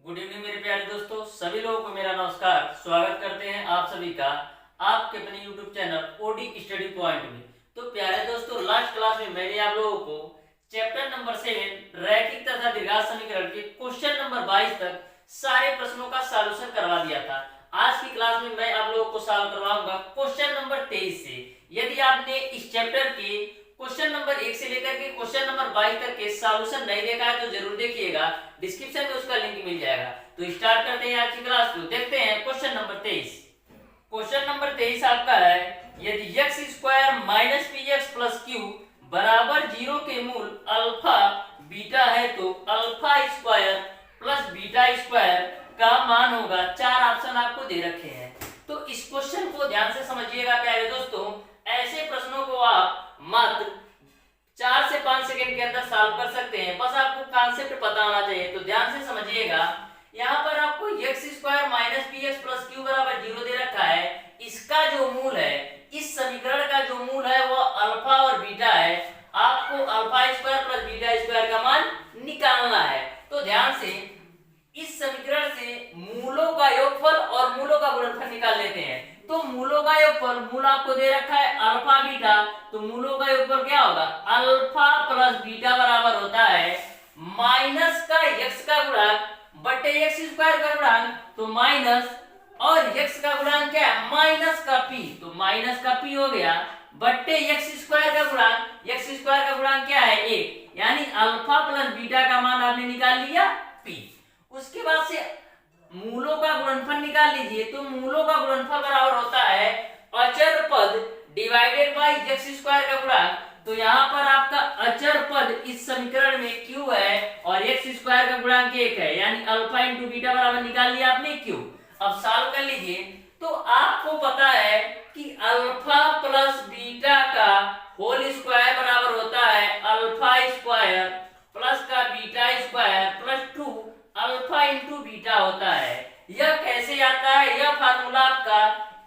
Good evening मेरे प्यारे दोस्तों, सभी लोगों को मेरा नमस्कार। स्वागत करते हैं आप सभी का आपके अपने YouTube channel OD study point में। तो प्यारे दोस्तों, लास्ट क्लास में मैंने आप लोगों को चैप्टर नंबर 7 रैखिक तथा द्विघात समीकरण के क्वेश्चन नंबर 22 तक सारे प्रश्नों का सॉल्यूशन करवा दिया था। आज की क्लास में मैं आप लोगों को सॉल्व करवाऊंगा क्वेश्चन नंबर 23 से। यदि आपने इस चैप्टर के क्वेश्चन नंबर 1 से लेकर के क्वेश्चन नंबर 22 तक के सॉल्यूशन नहीं देखा है तो जरूर देखिएगा, डिस्क्रिप्शन में उसका लिंक मिल जाएगा। तो स्टार्ट करते हैं आज की क्लास को। देखते हैं क्वेश्चन नंबर 23। क्वेश्चन नंबर 23 आपका है, यदि x square minus P x plus Q बराबर 0 के मूल अल्फा बीटा है तो alpha square plus beta square का मान होगा। 4 ऑप्शन आपको दे रखे हैं। तो इस क्वेश्चन को ध्यान से समझिएगा प्यारे दोस्तों। ऐसे प्रश्नों को आप मात्र 4 से 5 सेकंड के अंदर सॉल्व कर सकते हैं। बस आपको कॉन्सेप्ट पता होना चाहिए। तो ध्यान से समझिएगा। यहाँ पर आपको x square minus P x plus Q बराबर 0 दे रखा है। इसका जो मूल है, इस समीकरण का जो मूल है वो अल्फा और बीटा है। आपको alpha square plus beta square का मान निकालना है। तो ध्यान से इस समीकरण से मूलों का योगफल और मूलों का गुणनफल निकाल लेते हैं। तो मूलों का योगफल, मूल आपको दे रखा है अल्फा बीटा, तो मूलों का योगफल क्या होगा? अल्फा प्लस बीटा बराबर होता है माइनस का x का गुणांक बटे x स्क्वायर का गुणांक, तो माइनस, और x का गुणांक क्या है? माइनस का p, तो माइनस का p हो गया बट्टे x स्क्वायर का गुणांक। x स्क्वायर का गुणांक क्या है? 1, यानी अल्फा प्लस बीटा का मान आपने निकाल लिया p। उसके बाद से मूलों का गुणनफल निकाल लीजिए। तो मूलों का गुणनफल बराबर होता है अचर पद डिवाइडेड बाय x स्क्वायर का गुणांक। तो यहाँ पर आपका अचर पद इस समीकरण में q है और x स्क्वायर का गुणांक 1 है, यानी अल्फा इंटू बीटा बराबर निकाल लिया आपने q। अब सॉल्व कर लीजिए। तो आपको पता है कि अल्फा प्लस बीटा का होल स्क्वायर बराबर होता है अल्फा स्क्वायर प्लस का beta square plus 2 alpha into beta होता है। यह कैसे आता है? यह फार्मूला आपका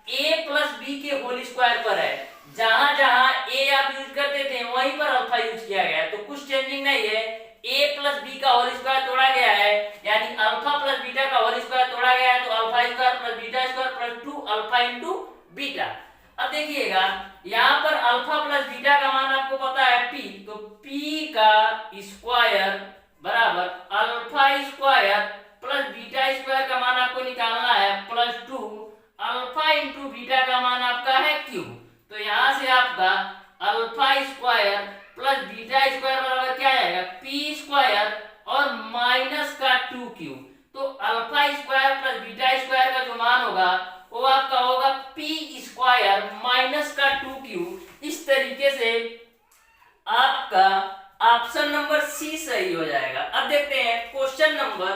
a प्लस बी के होल स्क्वायर पर है। जहां जहां a आप यूज करते थे वहीं पर अल्फा यूज किया गया है, तो कुछ चेंजिंग नहीं है। a प्लस बी का होल स्क्वायर तोड़ा गया है, यानी अल्फा प्लस बीटा का होल स्क्वायर तोड़ा गया है, तो alpha square plus beta square plus 2 alpha into beta. अब देखिएगा, यहाँ पर अल्फा प्लस बीटा का मान आपको पता है p, तो p का स्क्वायर बराबर alpha square plus beta square का मान आपको निकालना है प्लस 2 अल्फा इंटू बीटा का मान आपका है q। तो यहां से आपका alpha square plus beta square बराबर क्या आएगा? p स्क्वायर और माइनस का 2q। तो alpha square plus beta square का जो मान होगा वो आपका होगा p स्क्वायर माइनस का 2q। इस तरीके से आपका ऑप्शन नंबर सी सही हो जाएगा। अब देखते हैं क्वेश्चन नंबर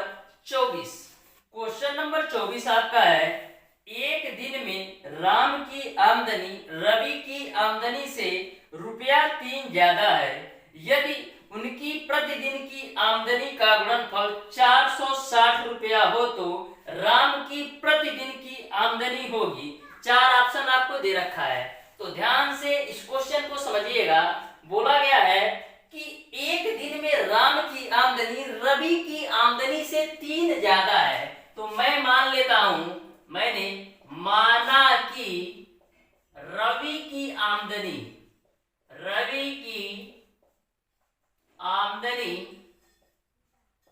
24। क्वेश्चन नंबर 24 आपका है, एक दिन में राम की आमदनी रवि की आमदनी से ₹3 ज्यादा है। यदि उनकी प्रतिदिन की आमदनी का गुणनफल 460 रुपया हो तो राम की प्रतिदिन की आमदनी होगी। 4 ऑप्शन आपको दे रखा है। तो ध्यान से इस क्वेश्चन को समझिएगा। बोला गया है कि एक दिन में राम की आमदनी रवि की आमदनी से 3 ज्यादा है। तो मैं मान लेता हूं, मैंने माना कि रवि की आमदनी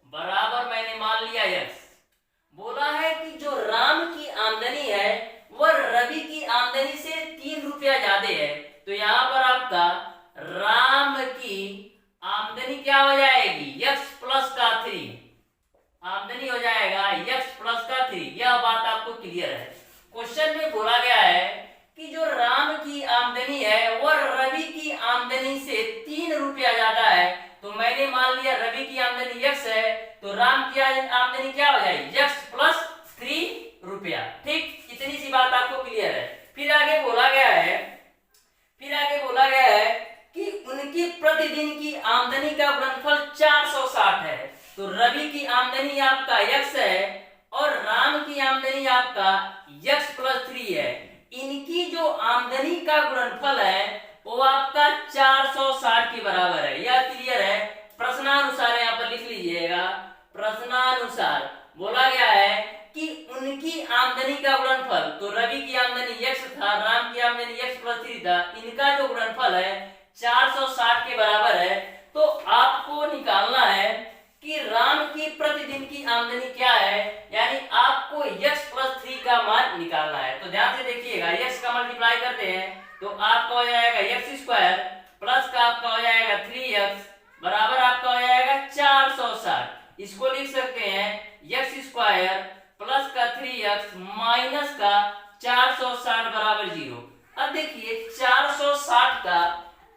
बराबर मैंने मान लिया x। बोला है कि जो राम की आमदनी है वह रवि की आमदनी से 3 रुपया ज्यादा है। तो यहाँ पर आपका राम की आमदनी क्या हो जाएगी? x प्लस का 3 आमदनी हो जाएगा x प्लस का 3। यह बात आपको क्लियर है। क्वेश्चन में बोला गया है कि जो राम की आमदनी है वह रवि की आमदनी से 3 रुपया ज्यादा है। तो मैंने मान लिया रवि की आमदनी x है, तो राम की आमदनी क्या हो जाएगी? x प्लस 3 रुपया। ठीक, इतनी सी बात आपको क्लियर है। फिर आगे बोला गया है कि उनकी प्रतिदिन की आमदनी का गुणनफल 460 है। तो रवि की आमदनी आपका x है और राम की आमदनी आपका x प्लस 3 है। इनकी जो आमदनी का गुणनफल है वो आपका 460 के बराबर है। यह क्लियर है। प्रश्नानुसार यहाँ पर लिख लीजिएगा, प्रश्नानुसार बोला गया है कि उनकी आमदनी का गुणनफल, तो रवि की आमदनी x था, राम की आमदनी x प्लस 3 था, इनका जो गुणनफल है 460 के बराबर है। तो आपको निकालना है कि राम की प्रतिदिन की आमदनी क्या है, यानी आपको x प्लस 3 का मान निकालना है। तो ध्यान से देखिएगा, x का मल्टीप्लाई करते हैं तो आपका हो जाएगा x स्क्वायर प्लस का आपका हो जाएगा 3x बराबर आपका हो जाएगा 460। इसको लिख सकते हैं x स्क्वायर प्लस का 3x माइनस का 460 बराबर 0। अब देखिए 460 का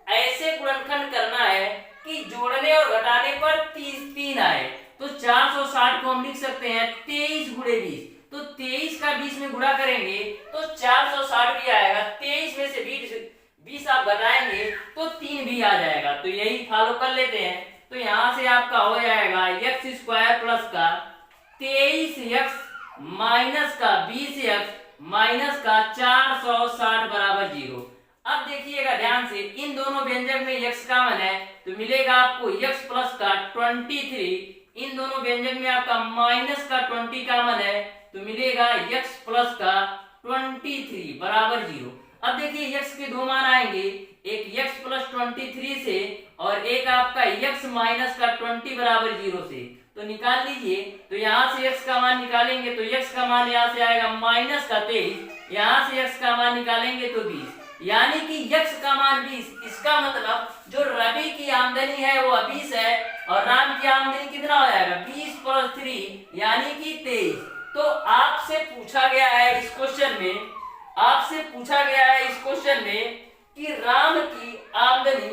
ऐसे गुणनखंड करना है कि जोड़ने और घटाने पर 3 आए। तो 460 को हम लिख सकते हैं 23 गुणे 20। तो 23 का 20 में गुणा करेंगे तो 460 भी आएगा। 23 में से 20 आप घटाएंगे तो 3 भी आ जाएगा। तो यही फॉलो कर लेते हैं। तो यहाँ से आपका हो जाएगा x स्क्वायर प्लस का 23x माइनस का 20x माइनस का 460 बराबर 0। अब देखिएगा ध्यान से, इन दोनों व्यंजक में x कॉमन है तो मिलेगा आपको x प्लस का 23। इन दोनों व्यंजक में आपका माइनस का 20 कॉमन है तो मिलेगा x प्लस का 23 बराबर 0। अब देखिए x के दो मान आएंगे, एक x प्लस 23 से और एक आपका x माइनस का 20 बराबर 0 से। तो निकाल लीजिए। तो यहाँ से x का मान निकालेंगे तो x का मान यहाँ से आएगा माइनस का 23, यहाँ से x का मान निकालेंगे तो 20, यानी कि x का मान 20। इसका मतलब जो रवि की आमदनी है वो 20 है और राम की आमदनी कितना हो जाएगा 20 प्लस 3 यानी कि 23। तो आपसे पूछा गया है इस क्वेश्चन में, कि राम की आमदनी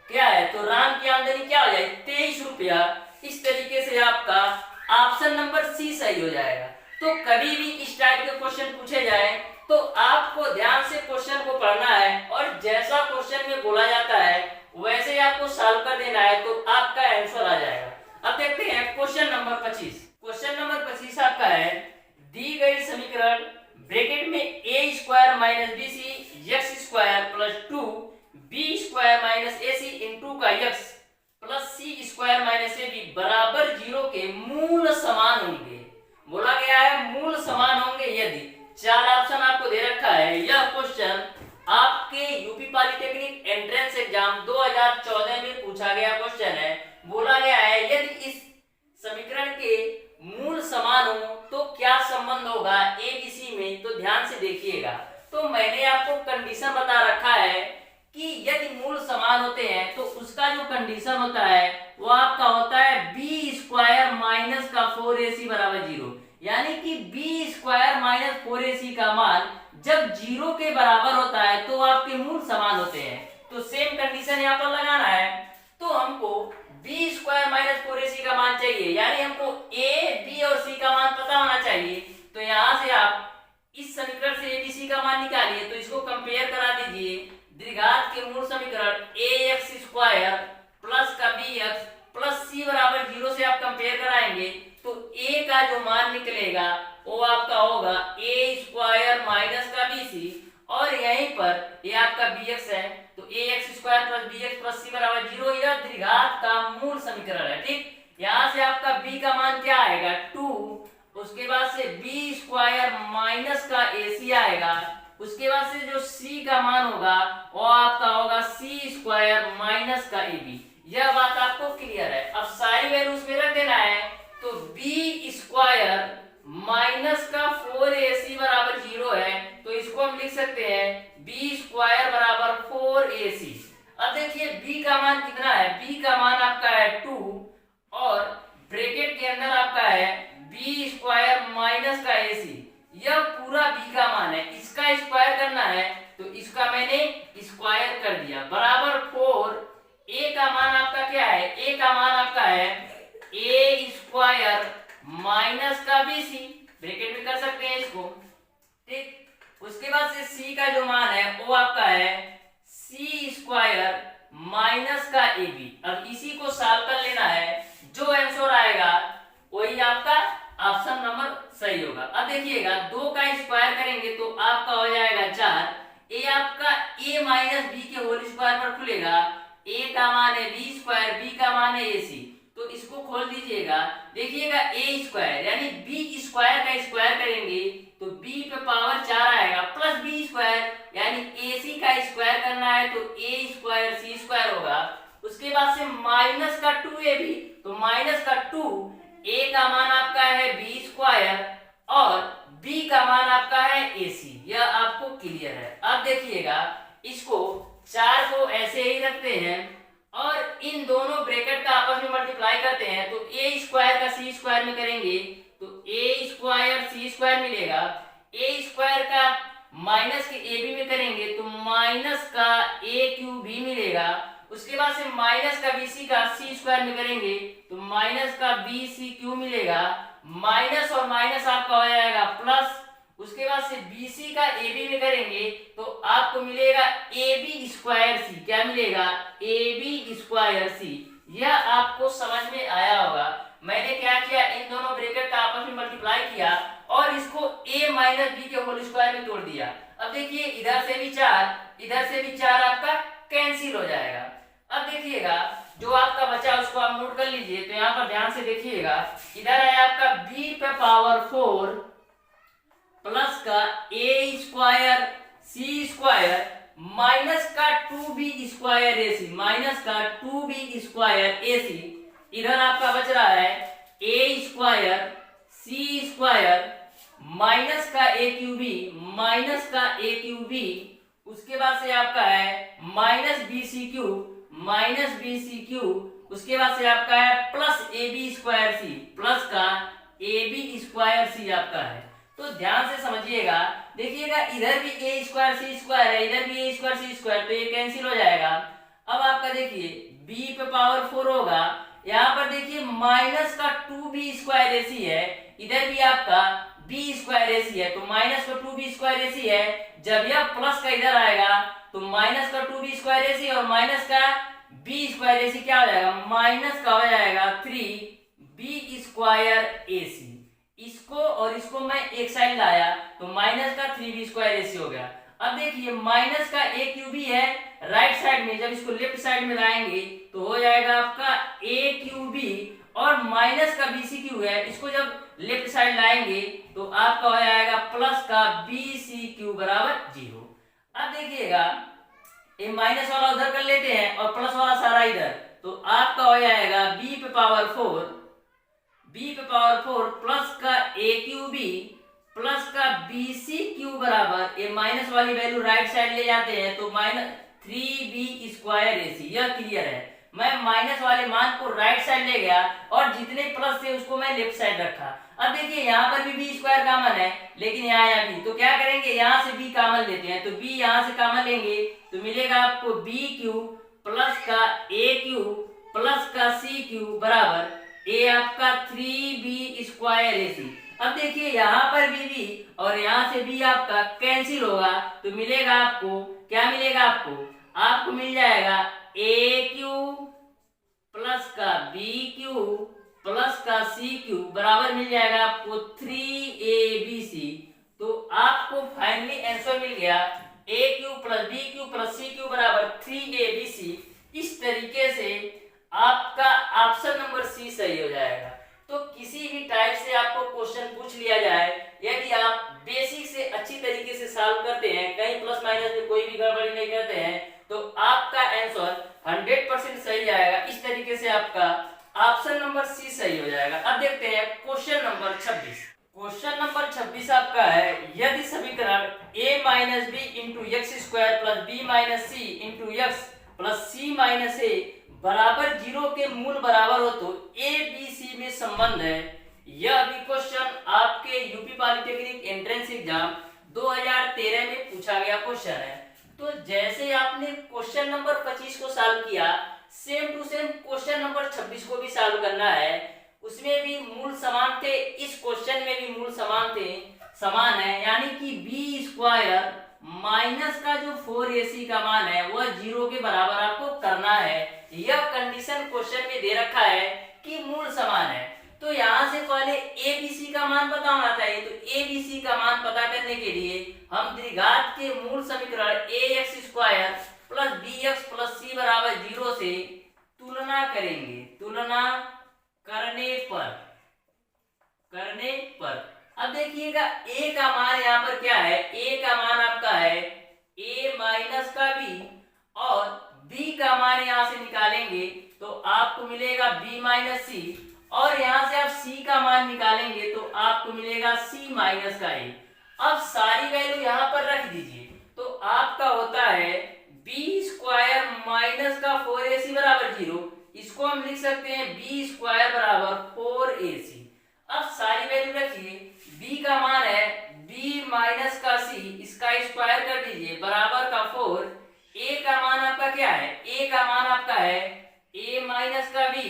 क्या है। तो राम की आमदनी क्या हो जाएगी 23 रुपया। इस तरीके से आपका ऑप्शन नंबर सी सही हो जाएगा। तो कभी भी इस टाइप के क्वेश्चन पूछे जाए तो आपको ध्यान से क्वेश्चन को पढ़ना है और जैसा क्वेश्चन में बोला जाता है वैसे ही आपको सॉल्व कर देना है तो आपका आंसर आ जाएगा। अब देखते हैं क्वेश्चन नंबर 25। क्वेश्चन नंबर 25 आपका है, दी गई समीकरण ब्रैकेट में a square minus bc x square plus 2 b square minus ac into का x plus c square minus ab बराबर 0 के मूल समान होंगे। बोला गया है मूल समान होंगे यदि। 4 ऑप्शन आपको दे रखा है। यह क्वेश्चन आपके यूपी पॉलिटेक्निक एंट्रेंस एग्जाम 2014 में पूछा गया क्वेश्चन है। बोला गया है यदि इस समीकरण के मूल समान हो तो क्या संबंध होगा एबीसी में। तो ध्यान से देखिएगा। तो मैंने आपको कंडीशन बता रखा है कि यदि मूल समान होते हैं तो उसका जो कंडीशन होता है वो आपका होता है बी स्क्वायर माइनस का 4ac बराबर 0, यानी कि बी स्क्वायर माइनस 4ac का मान जब 0 के बराबर होता है तो आपके मूल समान होते हैं। तो सेम कंडीशन यहाँ पर लगाना है। तो हमको बी स्क्वायर माइनस 4ac का मान चाहिए, यानी हमको ए बी और सी का मान पता होना चाहिए। तो यहाँ से आप इस समीकरण से एबीसी का मान निकालिए। तो इसको कंपेयर करा दीजिए। द्विघात के मूल समीकरण ax स्क्वायर प्लस का bx प्लस c बराबर 0 से आप कंपेयर कराएंगे तो a का जो मान निकलेगा वो आपका होगा a स्क्वायर माइनस का bc और यहीं पर ये आपका bx है तो ax square plus bx plus c बराबर 0। यह द्विघात का मूल समीकरण है। ठीक, यहाँ से आपका b का मान क्या आएगा 2, उसके बाद से b स्क्वायर माइनस का ac आएगा, उसके बाद से जो c का मान होगा वो आपका होगा c स्क्वायर माइनस का ab। यह बात आपको क्लियर है। अब सारी वैल्यू उसमें रख देना है। तो b स्क्वायर माइनस का 4ac बराबर 0 है तो इसको हम लिख सकते हैं b स्क्वायर बराबर 4ac। अब देखिए b का मान कितना है, b का मान आपका है 2 और ब्रैकेट के अंदर आपका है b स्क्वायर माइनस का ac। यह पूरा b का मान है, इसका स्क्वायर करना है तो इसका मैंने स्क्वायर कर दिया बराबर 4। a का मान आपका क्या है, a का मान आपका है a स्क्वायर माइनस का bc, ब्रैकेट में कर सकते हैं इसको। ठीक, उसके बाद से c का जो मान है वो आपका है c स्क्वायर माइनस का ab। अब इसी को सॉल्व कर लेना है, जो आंसर आएगा वही आपका ऑप्शन नंबर सही होगा। अब देखिएगा 2 का स्क्वायर करेंगे तो आपका हो जाएगा 4। ए आपका a माइनस बी के होल स्क्वायर पर खुलेगा। a का मान है b स्क्वायर, b का मान है ac। तो इसको खोल दीजिएगा, देखिएगा ए स्क्वायर यानी बी स्क्वायर का स्क्वायर करेंगे तो बी पे पावर 4 आएगा प्लस बी स्क्वायर यानी ए सी का स्क्वायर करना है तो ए स्क्वायर सी स्क्वायर होगा। उसके बाद से माइनस का 2ab, तो माइनस का 2, ए का मान आपका है बी स्क्वायर और बी का मान आपका है ए सी। यह आपको क्लियर है। अब देखिएगा इसको 4 को ऐसे ही रखते हैं और इन दोनों ब्रैकेट का आपस में मल्टीप्लाई करते हैं तो ए स्क्वायर का सी स्क्वायर में करेंगे तो ए स्क्वायर सी स्क्वायर मिलेगा। ए स्क्वायर का माइनस के ए बी में करेंगे तो माइनस का ए क्यूब भी मिलेगा। उसके बाद से माइनस का बी सी का सी स्क्वायर में करेंगे तो माइनस का बी सी क्यूब मिलेगा। माइनस और माइनस आपका हो जाएगा प्लस। उसके बाद से BC का AB में करेंगे तो आपको मिलेगा AB स्क्वायर सी। क्या मिलेगा? AB स्क्वायर सी। यह आपको समझ में आया होगा। मैंने क्या किया, इन दोनों ब्रैकेट का आपस में मल्टीप्लाई किया और इसको A माइनस बी के होल स्क्वायर में तोड़ दिया। अब देखिए इधर से भी 4, इधर से भी 4 आपका कैंसिल हो जाएगा। अब देखिएगा जो आपका बचा उसको आप नोट कर लीजिए। तो यहाँ पर ध्यान से देखिएगा, इधर है आपका b पे पावर 4 प्लस का ए स्क्वायर सी स्क्वायर माइनस का 2b स्क्वायर ए सी, माइनस का 2b स्क्वायर ए सी। इधर आपका बच रहा है ए स्क्वायर सी स्क्वायर माइनस का ए क्यूबी, माइनस का ए क्यूबी। उसके बाद से आपका है minus B C cube, minus B C cube. उसके बाद से आपका है plus A B square C, plus का ए बी स्क्वायर सी आपका है। तो ध्यान से समझिएगा, देखिएगा इधर भी ए स्क्वायर सी स्क्वायर है, इधर भी ए स्क्वायर सी स्क्वायर, तो ये कैंसिल हो जाएगा। अब आपका देखिए b पे पावर 4 होगा, यहाँ पर देखिए माइनस का 2b स्क्वायर ए सी है, इधर भी आपका b स्क्वायर ए सी है, तो माइनस का 2b स्क्वायर ए सी है। जब यह प्लस का इधर आएगा तो माइनस का 2b स्क्वायर ए सी और माइनस का b स्क्वायर ए सी क्या हो जाएगा, माइनस का हो जाएगा 3b स्क्वायर ए सी। इसको और इसको मैं एक साइड लाया तो माइनस का 3b स्क्वायर ए सी हो गया। अब देखिए माइनस का ए क्यूबी है राइट साइड में, जब इसको लेफ्ट साइड में लाएंगे तो हो जाएगा आपका ए क्यूबी और माइनस का बी सी क्यू है, इसको जब लेफ्ट साइड लाएंगे तो आपका हो जाएगा प्लस का बी सी क्यू बराबर 0। अब देखिएगा ये माइनस वाला उधर कर लेते हैं और प्लस वाला सारा इधर, तो आपका हो जाएगा b पे पावर 4 प्लस का ए क्यूबी प्लस का बी सी क्यू बराबर, ये माइनस वाली वैल्यू राइट साइड ले जाते हैं तो माइनस 3b स्क्वायर ए सी। यह क्लियर है। मैं माइनस वाले मान को राइट साइड ले गया और जितने प्लस थे उसको मैं लेफ्ट साइड रखा। अब देखिए यहाँ पर भी b स्क्वायर कॉमन है लेकिन यहाँ b, तो क्या करेंगे यहाँ से b कॉमन लेते हैं, तो b यहाँ से कॉमन लेंगे तो मिलेगा आपको b क्यूब प्लस का a क्यूब प्लस का c क्यूब बराबर ए आपका 3b स्क्वायर ए सी। अब देखिए यहाँ पर भी और यहाँ से भी आपका कैंसिल होगा तो मिलेगा आपको, क्या मिलेगा आपको मिल जाएगा ए क्यूब प्लस का बी क्यूब प्लस का सी क्यूब बराबर मिल जाएगा आपको 3abc। तो आपको फाइनली आंसर मिल गया a cube plus b cube plus c cube बराबर 3abc। इस तरीके से आपका ऑप्शन नंबर सी सही हो जाएगा। तो किसी भी टाइप से आपको क्वेश्चन पूछ लिया जाए, यदि आप बेसिक से अच्छी तरीके से सॉल्व करते हैं, कहीं प्लस माइनस में कोई भी गड़बड़ी नहीं करते हैं, तो आपका आंसर 100% सही आएगा। इस तरीके से आपका ऑप्शन नंबर सी सही हो जाएगा। अब देखते हैं क्वेश्चन नंबर 26। क्वेश्चन नंबर 26 आपका है, यदि समीकरण a minus b into x square plus b minus c into x plus c minus a बराबर 0 के मूल बराबर हो तो ए बी सी में संबंध है। यह भी क्वेश्चन आपके यूपी पॉलिटेक्निक एंट्रेंस एग्जाम 2013 में पूछा गया क्वेश्चन है। तो जैसे आपने क्वेश्चन नंबर 25 को सॉल्व किया, same to same question number 26 को भी सॉल्व करना है। उसमें भी मूल समान थे, इस क्वेश्चन में भी मूल समान है, यानी कि बी स्क्वायर माइनस का जो 4ac का मान है वह 0 के बराबर आपको करना है। यह कंडीशन क्वेश्चन में दे रखा है कि मूल समान है। तो यहाँ से पहले abc का मान पता होना चाहिए। तो abc का मान पता करने के लिए हम द्विघात के मूल समीकरण ax square plus bx plus c बराबर 0 से तुलना मिलेगा b माइनस सी, और यहाँ से आप c का मान निकालेंगे तो आपको मिलेगा c माइनस का a। अब सारी वैल्यू यहाँ पर रख दीजिए तो आपका होता है बी स्क्वायर माइनस का 4ac बराबर 0। इसको हम लिख सकते हैं बी स्क्वायर बराबर 4ac। अब सारी वैल्यू रखिए, b का मान है b माइनस का c, इसका स्क्वायर कर दीजिए बराबर का 4। a का मान आपका क्या है, a का मान आपका है a माइनस का b,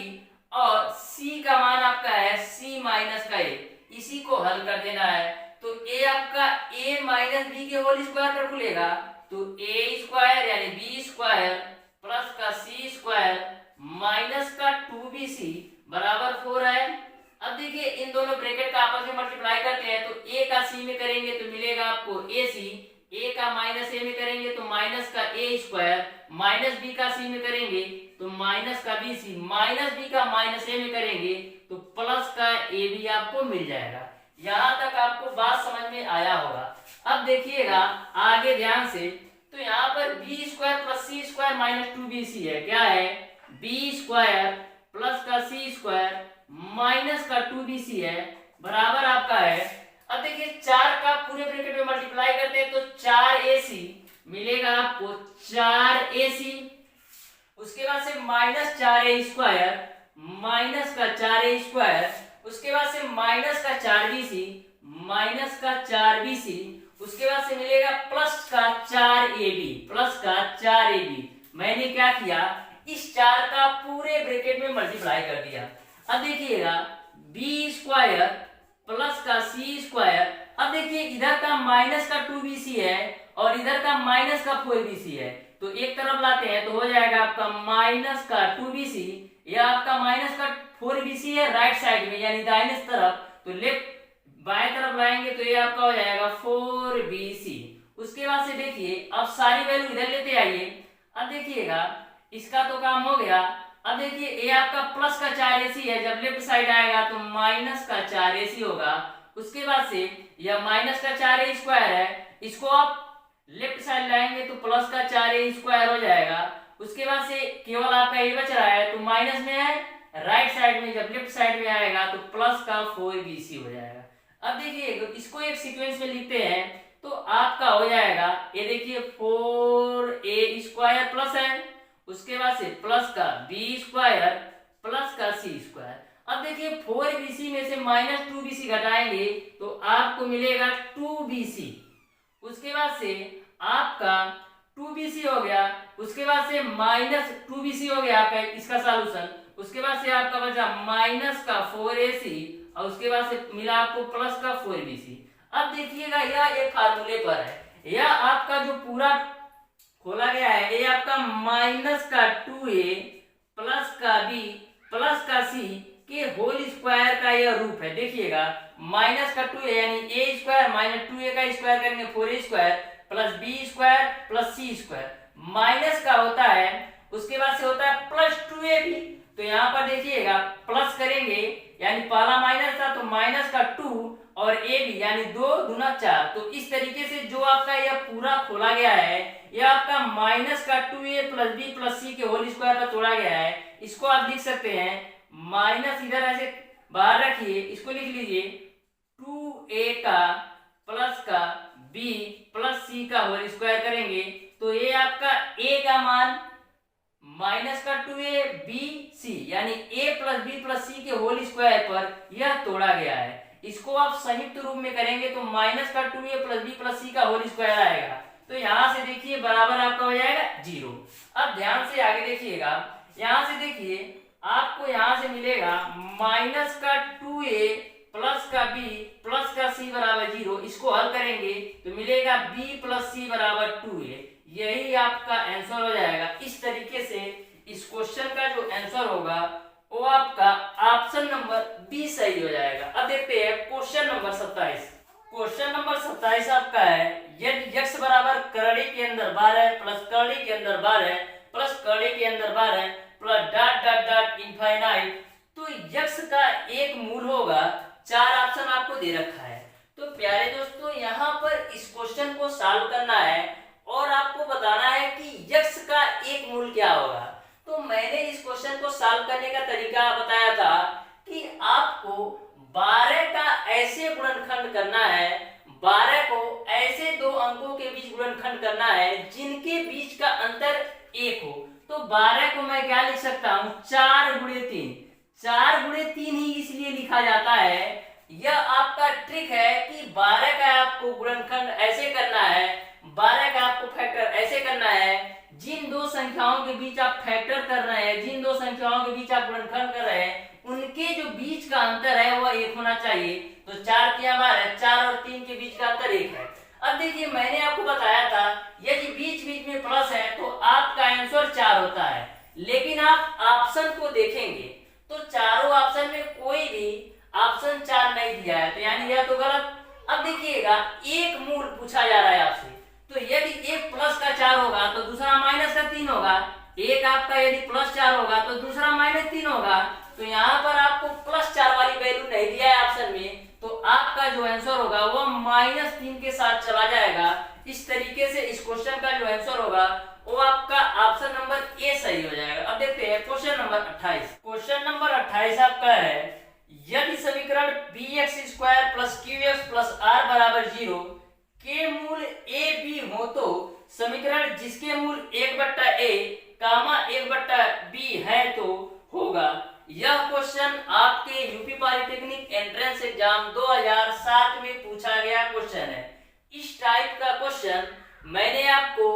और c का मान आपका है c माइनस का a। इसी को हल कर देना है तो a आपका a माइनस बी के होल स्क्वायर पर खुलेगा तो a स्क्वायर यानी b स्क्वायर प्लस का c स्क्वायर माइनस का 2bc बराबर 4 है। अब देखिए इन दोनों ब्रैकेट का आपस में मल्टीप्लाई करते हैं तो a का c में करेंगे तो मिलेगा आपको ac, a का माइनस a में करेंगे तो माइनस का a स्क्वायर, माइनस b का c में करेंगे तो माइनस का bc, माइनस b का माइनस a में करेंगे तो प्लस का a भी आपको मिल जाएगा। यहाँ तक आपको बात समझ में आया होगा। अब देखिएगा आगे ध्यान से, तो यहाँ पर बी स्क्वायर प्लस सी स्क्वायर माइनस 2bc है, क्या है बी स्क्वायर प्लस का सी स्क्वायर माइनस का 2bc है बराबर आपका है। अब देखिए 4 का पूरे ब्रैकेट में मल्टीप्लाई करते हैं तो 4ac मिलेगा आपको 4ac, उसके बाद से माइनस 4a स्क्वायर माइनस का 4a स्क्वायर, उसके बाद से माइनस का 4bc माइनस का 4bc, उसके बाद से मिलेगा प्लस का 4ab प्लस का 4ab। मैंने क्या किया, इस 4 का पूरे ब्रैकेट में मल्टीप्लाई कर दिया। अब देखिएगा b स्क्वायर प्लस का c स्क्वायर, अब देखिए इधर का माइनस का 2bc है और इधर का माइनस का 4bc है, तो एक तरफ लाते हैं तो हो जाएगा आपका माइनस का 2bc, या आपका माइनस का 4bc है राइट साइड में यानी दाहिने तरफ, तो लेफ्ट बाएं तरफ लाएंगे तो ये आपका हो जाएगा 4bc। उसके बाद से देखिए अब सारी वैल्यू इधर लेते आइए। अब देखिएगा इसका तो काम हो गया। अब देखिए ये आपका प्लस का 4ac है, जब लेफ्ट साइड आएगा तो माइनस का 4ac होगा। उसके बाद से यह माइनस का 4a स्क्वायर है, इसको आप लेफ्ट साइड लाएंगे तो प्लस का 4a स्क्वायर हो जाएगा। उसके बाद से केवल आपका ये बच रहा है तो माइनस में है राइट साइड में, जब लेफ्ट साइड में आएगा तो प्लस का 4bc हो जाएगा। अब देखिए इसको एक सीक्वेंस में लिखते हैं तो आपका हो जाएगा, ये देखिए 4a स्क्वायर प्लस है, उसके बाद से प्लस का b स्क्वायर प्लस का c स्क्वायर। अब देखिए 4bc में से माइनस 2bc घटाएंगे तो आपको मिलेगा 2bc। उसके बाद से आपका 2bc हो गया, उसके बाद से माइनस 2bc हो गया आपका इसका सॉल्यूशन। उसके बाद से आपका बचा माइनस का 4ac और उसके बाद से मिला आपको प्लस का 4bc। अब देखिएगा यह एक फार्मूले पर है, यह आपका जो पूरा खोला गया है ये आपका माइनस का 2a प्लस का b प्लस का c के होल स्क्वायर का यह रूप है। देखिएगा माइनस का 2a यानी a स्क्वायर माइनस 2a का स्क्वायर करेंगे 4a square plus b square plus c square, minus का होता है उसके बाद से होता है प्लस 2ab। तो यहाँ पर देखिएगा प्लस करेंगे यानी पहला माइनस था तो माइनस का 2 और ab यानी 2 दूना 4। तो इस तरीके से जो आपका यह पूरा खोला गया है यह आपका माइनस का 2a plus b plus c के होल स्क्वायर पर तोड़ा गया है। इसको आप लिख सकते हैं माइनस इधर ऐसे बाहर रखिए, इसको लिख लीजिए 2a का प्लस का b प्लस c का होल स्क्वायर करेंगे तो ये आपका a का मान माइनस का 2a b c यानी a plus b plus c के होल स्क्वायर पर यह तोड़ा गया है। इसको आप संयुक्त रूप में करेंगे तो माइनस का 2a plus b plus c का होल स्क्वायर आएगा, तो यहाँ से देखिए बराबर आपका हो जाएगा 0। अब ध्यान से आगे देखिएगा, यहाँ से देखिए आपको यहाँ से मिलेगा माइनस का 2a प्लस का b प्लस का c बराबर 0। इसको हल करेंगे तो मिलेगा b प्लस c बराबर 2a, यही आपका आंसर हो जाएगा। इस तरीके से इस क्वेश्चन का जो आंसर होगा वो आपका ऑप्शन नंबर बी सही हो जाएगा। अब देखते हैं क्वेश्चन नंबर 27। क्वेश्चन नंबर 27 आपका है, यदि x बराबर करड़ी के अंदर 12 प्लस करड़ी के अंदर 12 प्लस करड़ी के अंदर 12 plus dot dot dot infinite, तो x का एक मूल होगा। 4 ऑप्शन आपको दे रखा है। तो प्यारे दोस्तों यहाँ पर इस क्वेश्चन को सॉल्व करना है और आपको बताना है कि x का एक मूल क्या होगा। तो मैंने इस क्वेश्चन को सॉल्व सॉल्व करने का तरीका बताया था कि आपको 12 का ऐसे गुणनखंड करना है, 12 को ऐसे दो अंकों के बीच गुणनखंड करना है जिनके बीच का अंतर 1 हो। तो 12 को मैं क्या लिख सकता हूं, 4 गुणे 3। 4 गुणे 3 ही इसलिए लिखा जाता है, यह आपका ट्रिक है कि 12 का आपको गुणनखंड ऐसे करना है, 12 का आपको फैक्टर ऐसे करना है, जिन दो संख्याओं के बीच आप फैक्टर कर रहे हैं, जिन दो संख्याओं के बीच आप गुणनखंड कर रहे हैं, उनके जो बीच का अंतर है वह 1 होना चाहिए। तो 4 किया 12, 4 और 3 के बीच का अंतर 1 है। अब देखिए मैंने आपको बताया था यदि बीच बीच में प्लस है तो आपका आंसर 4 होता है, लेकिन आप ऑप्शन को देखेंगे तो चारों ऑप्शन में कोई भी ऑप्शन 4 नहीं दिया है, तो यानी यह तो गलत। अब देखिएगा एक मूल पूछा जा रहा है आपसे, तो यदि एक प्लस का 4 होगा तो दूसरा माइनस का 3 होगा, एक आपका यदि प्लस 4 होगा तो दूसरा माइनस 3 होगा। तो यहाँ पर आपको प्लस 4 वाली वैल्यू नहीं दिया है ऑप्शन में, तो आपका जो आंसर होगा वह -3 के साथ चला जाएगा। इस तरीके से इस क्वेश्चन का जो आंसर होगा वो आपका ऑप्शन नंबर ए सही हो जाएगा। अब देखते हैं क्वेश्चन नंबर 28। क्वेश्चन नंबर 28 आपका है, यदि समीकरण bx² + qx + r = 0 के मूल a b हो तो समीकरण जिसके मूल 1/a, 1/b है तो होगा। यह क्वेश्चन आपके यूपी पॉलिटेक्निक एंट्रेंस एग्जाम 2007 में पूछा गया क्वेश्चन है। इस टाइप का क्वेश्चन मैंने आपको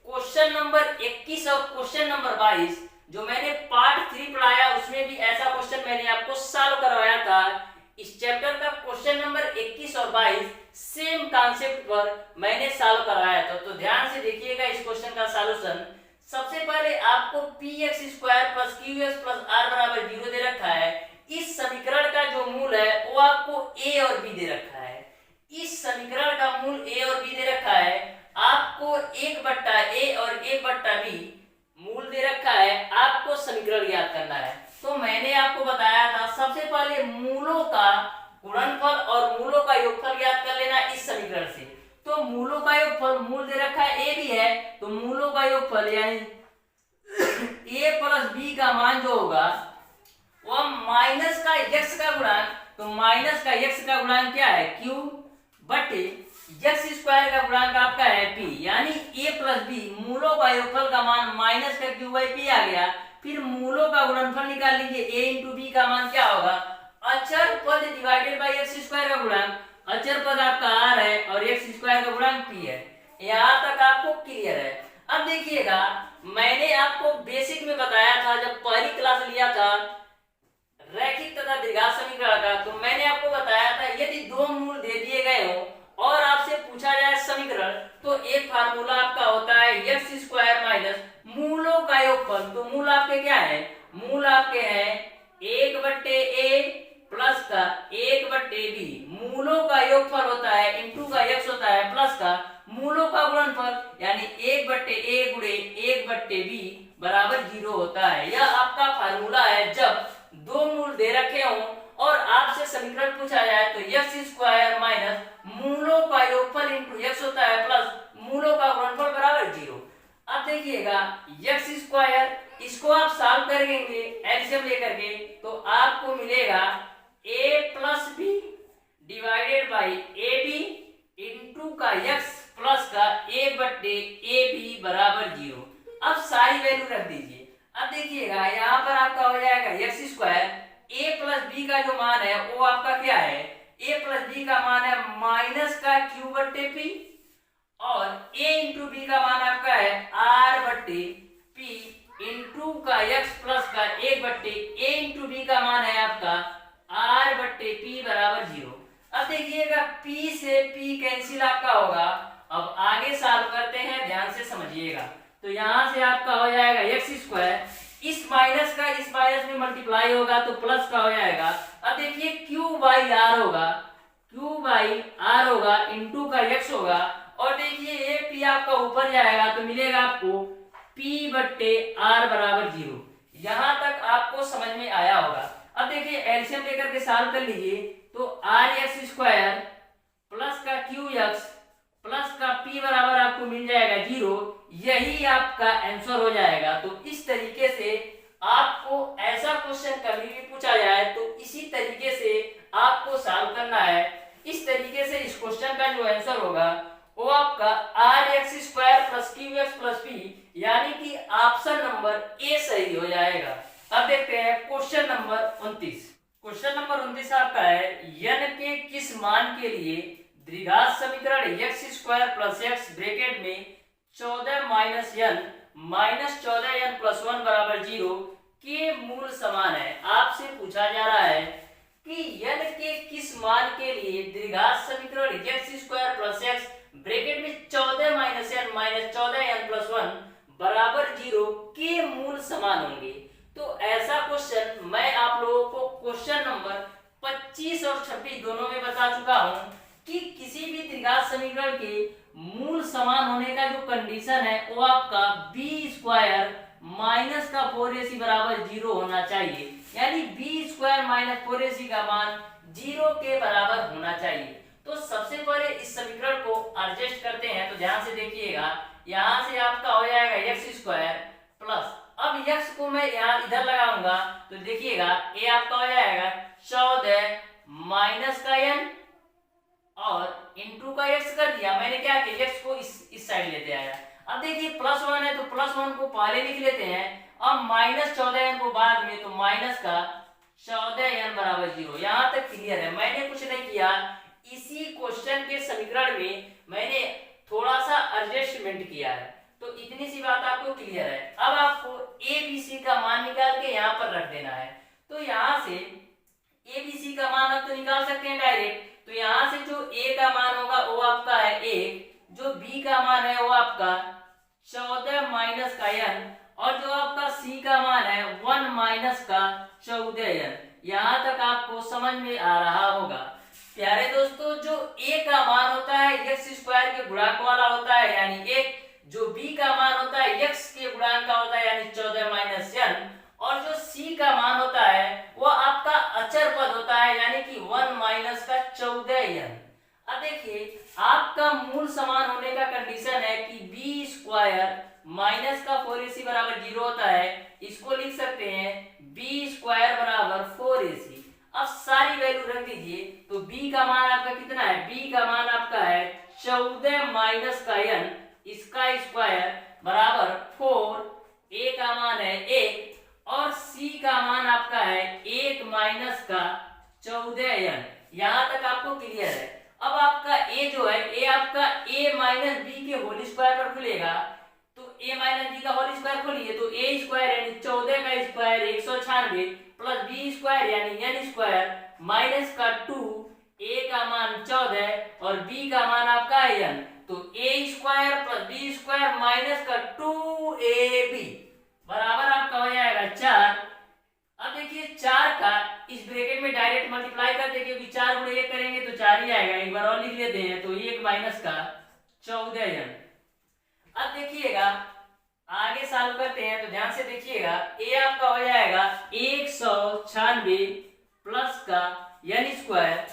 क्वेश्चन नंबर 21 और क्वेश्चन नंबर 22 जो मैंने पार्ट 3 पढ़ाया उसमें भी ऐसा क्वेश्चन मैंने आपको सॉल्व करवाया था। इस चैप्टर का क्वेश्चन नंबर 21 और 22 सेम कॉन्सेप्ट पर मैंने सॉल्व करवाया था, तो ध्यान से देखिएगा इस क्वेश्चन का सॉल्यूशन। सबसे पहले आपको px² + qx + r = 0 दे रखा है। इस समीकरण का जो मूल है वो आपको a और b दे रखा है। इस समीकरण का मूल a और b दे रखा है, आपको 1/a और 1/b मूल दे रखा है, आपको समीकरण ज्ञात करना है। तो मैंने आपको बताया था सबसे पहले मूलों का गुणनफल और मूलों का योगफल ज्ञात कर लेना इस समीकरण से। तो मूलों का योगफल, मूल दे रखा है a भी है, तो मूलों का योगफल यानी a + b का मान जो होगा वह माइनस का x का गुणांक, तो माइनस का x का गुणांक क्या है q बटे x² का गुणांक आपका है p, यानी a + b मूलों का योगफल का मान माइनस का q/p आ गया। फिर मूलों का गुणनफल निकाल लीजिए, a × b का मान क्या होगा, अचर पद डिवाइडेड बाय x² का गुणांक, अचर पद आपका r है और x² का गुणांक p है। यहाँ तक आपको क्लियर है। अब देखिएगा मैंने आपको बेसिक में बताया था जब पहली क्लास लिया था रैखिक तथा द्विघात समीकरण का, तो मैंने आपको बताया था यदि दो मूल दे दिए गए हो और आपसे पूछा जाए समीकरण, तो एक फार्मूला आपका होता है x² - मूलों का योगफल। तो मूल आपके क्या है, मूल आपके हैं 1/a प्लस का 1/b, मूलों का योगफल होता है इंटू का x होता है प्लस का मूलों का गुणनफल यानी 1/a × 1/b बराबर 0 होता है। यह आपका फार्मूला है जब दो मूल दे रखे हों और आपसे समीकरण पूछा जाए, तो x² - मूलों का योगफल इंटू x होता है प्लस मूलों का गुणनफल बराबर 0। अब देखिएगा x², इसको आप सॉल्व करेंगे एलसीएम लेकर के, तो आपको मिलेगा a + b divided by ab into का x प्लस का 1/ab बराबर 0। अब सारी वैल्यू रख दीजिए। अब देखिएगा यहाँ पर आपका हो जाएगा x², a + b का जो मान है वो आपका क्या है, a + b का मान है माइनस का q/p और a × b का मान आपका है r/p इंटू का x प्लस का 1/a × b का मान है आपका r/p बराबर 0। अब देखिएगा p से p कैंसिल आपका होगा। अब आगे सॉल्व करते हैं, ध्यान से समझिएगा। तो यहाँ से आपका हो जाएगा x², इस माइनस का इस माइनस में मल्टीप्लाई होगा तो प्लस का हो जाएगा। अब देखिए q/r होगा, q/r होगा इंटू का x होगा और देखिए ये p आपका ऊपर जाएगा तो मिलेगा आपको p/r बराबर 0। यहाँ तक आपको समझ में आया होगा। अब देखिए एलसीएम लेकर के सॉल्व कर लीजिए, तो rx² प्लस का qx प्लस का p बराबर आपको मिल जाएगा 0, यही आपका आंसर हो जाएगा। तो इस तरीके से आपको ऐसा क्वेश्चन कभी भी पूछा जाए तो इसी तरीके से आपको सॉल्व करना है। इस तरीके से इस क्वेश्चन का जो आंसर होगा वो आपका R X square plus Q X plus P, यानी कि ऑप्शन नंबर ए सही हो जाएगा। अब देखते हैं क्वेश्चन नंबर 29। क्वेश्चन नंबर 29 आपका है n के किस मान के लिए द्विघात समीकरण x square plus x bracket में 14 minus n minus 14n plus 1 बराबर 0 के मूल समान है। आपसे पूछा जा रहा है कि n के किस मान के लिए द्विघात समीकरण x square plus x bracket में 14 minus n minus 14n plus 1 बराबर 0 के मूल समान होंगे। तो ऐसा क्वेश्चन मैं आप लोगों को क्वेश्चन नंबर 25 और 26 दोनों में बता चुका हूं कि किसी भी द्विघात समीकरण के मूल समान होने का जो कंडीशन है वो आपका बी स्क्वायर माइनस का 4ac बराबर 0 होना चाहिए, यानी बी स्क्वायर माइनस 4ac का मान 0 के बराबर होना चाहिए। तो सबसे पहले इस समीकरण को एडजस्ट करते हैं, तो ध्यान से देखिएगा। यहाँ से आपका हो जाएगा एक्स स्क्वायर प्लस, अब x को मैं यहाँ इधर लगाऊंगा तो देखिएगा ये आपका हो जाएगा 14 माइनस का n और इंटू का x कर दिया मैंने। क्या किया, x को इस साइड लेते आया। अब देखिए प्लस 1 है तो प्लस 1 को पहले लिख लेते हैं, अब माइनस 14n को बाद में, तो माइनस का 14n बराबर 0। यहाँ तक क्लियर है, मैंने कुछ नहीं किया। इसी क्वेश्चन के समीकरण में मैंने थोड़ा सा एडजस्टमेंट किया है, तो इतनी सी बात आपको क्लियर है। अब आपको ए बी सी का मान निकाल के यहाँ पर रख देना है। तो यहाँ से ए बी सी का मान आप तो निकाल सकते हैं डायरेक्ट। तो यहाँ से जो ए का मान होगा वो आपका है 1, जो बी का मान है वो आपका 14 माइनस का n, और जो आपका सी का मान है 1 माइनस का 14n। यहाँ तक आपको समझ में आ रहा होगा। प्यारे दोस्तों, जो a का मान होता है एक्स स्क्वायर के गुणांक वाला होता है यानी 1, जो b का मान होता है x के गुणांक का होता है यानी 14 माइनस n, और जो c का मान होता है वो आपका अचर पद होता है यानी कि 1 माइनस का 14n। अब देखिए आपका मूल समान होने का कंडीशन है कि बी स्क्वायर माइनस का 4ac बराबर 0 होता है। इसको लिख सकते हैं बी स्क्वायर बराबर 4ac। अब सारी वैल्यू रख दीजिए, तो b का मान आपका कितना है, b का मान आपका है 14 माइनस का n, इसका स्क्वायर बराबर 4, a का मान है 1 और c का मान आपका है 1 माइनस का 14n। यहाँ तक आपको क्लियर है। अब आपका a जो है a आपका a माइनस बी के होल स्क्वायर पर खुलेगा, तो a माइनस बी का होल स्क्वायर खोलिए तो a स्क्वायर यानी 14 का स्क्वायर 196 प्लस बी स्क्वायर यानी n स्क्वायर माइनस का 2, a का मान 14 और b का मान आपका है n, तो a square plus B square minus का 2ab बराबर आपका हो जाएगा 4। अब देखिए 4 का इस ब्रैकेट में डायरेक्ट मल्टीप्लाई कर देंगे, क्योंकि 4 गुणे 1 करेंगे तो 4 ही आएगा। एक बार और लिख लेते हैं, तो 1 माइनस का 14n। अब देखिएगा आगे सॉल्व करते हैं, तो ध्यान से देखिएगा। a आपका हो जाएगा 196 प्लस का n स्क्वायर,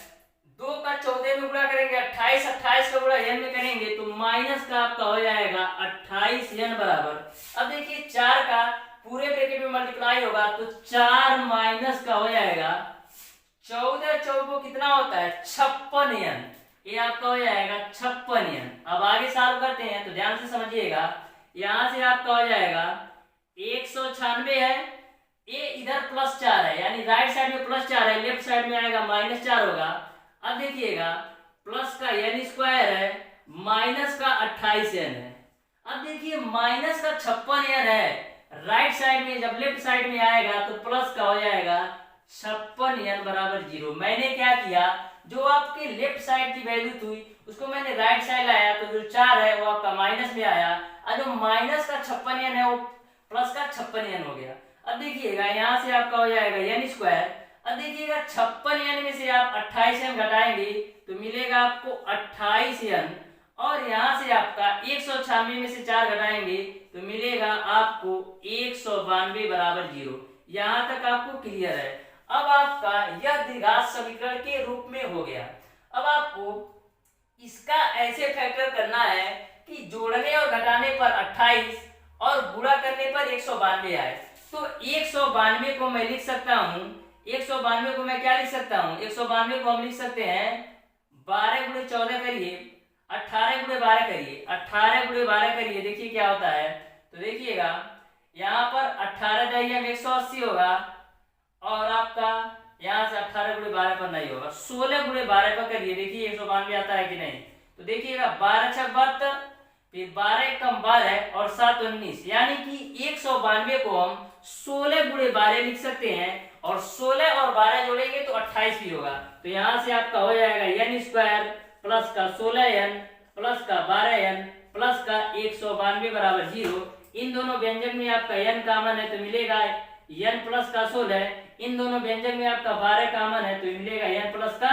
2 का 14 में गुणा करेंगे 28, 28 का गुणा n में करेंगे तो माइनस का आपका हो जाएगा 28n बराबर। अब देखिए 4 का पूरे ब्रैकेट में मल्टीप्लाई होगा तो 4 माइनस का हो जाएगा 14, 14 कितना होता है 56n, ये आपका हो जाएगा 56n। अब आगे सॉल्व करते हैं, तो ध्यान से समझिएगा। यहाँ से आपका हो जाएगा 196 है, ये इधर प्लस 4 है यानी राइट साइड में प्लस 4 है, लेफ्ट साइड में आएगा माइनस 4 होगा। अब देखिएगा प्लस का n स्क्वायर है माइनस का 28n है। अब देखिए माइनस का 56n है, राइट साइड में जब लेफ्ट साइड में आएगा तो प्लस का हो जाएगा 56n बराबर 0। मैंने क्या किया, जो आपके लेफ्ट साइड की वैल्यू थी उसको मैंने राइट साइड लाया, तो जो 4 है वो आपका माइनस में आया, और जो माइनस का 56n है वो प्लस का 56n हो गया। अब देखिएगा यहाँ से आपका हो जाएगा n स्क्वायर। अब देखिएगा 56n में से आप 28n घटाएंगे तो मिलेगा आपको 28n, और यहाँ से आपका 196 में से 4 घटाएंगे तो मिलेगा आपको 192 बराबर 0। यहाँ तक आपको क्लियर है। अब आपका यह द्विघात समीकरण के रूप में हो गया। अब आपको इसका ऐसे फैक्टर करना है कि जोड़ने और घटाने पर 28 और गुणा करने पर 192 आए। तो 192 को मैं लिख सकता हूँ, 192 को मैं क्या लिख सकता हूँ, 192 को हम लिख सकते हैं 12 गुणे 14 करिए, 18 गुणे 12 करिए, 18 गुणे 12 करिए, देखिए क्या होता है। तो देखिएगा यहाँ पर 18 जाइए 180 होगा, और आपका यहाँ से 18 गुणे 12 पर नहीं होगा, 16 गुणे 12 पर करिए, देखिए 192 आता है कि नहीं। तो देखिएगा 12 छक 72, फिर 12 कम 12 और 7 19, यानी कि 192 को हम 16 गुणे 12 लिख सकते हैं, और 16 और 12 जोड़ेंगे तो 28 भी होगा। तो यहाँ से आपका हो जाएगा n स्क्वायर प्लस का 16n प्लस का 12n प्लस का 192 बराबर 0। इन दोनों व्यंजक में आपका n कॉमन है तो मिलेगा n प्लस का 16, इन दोनों व्यंजक में आपका 12 कॉमन है तो मिलेगा n प्लस का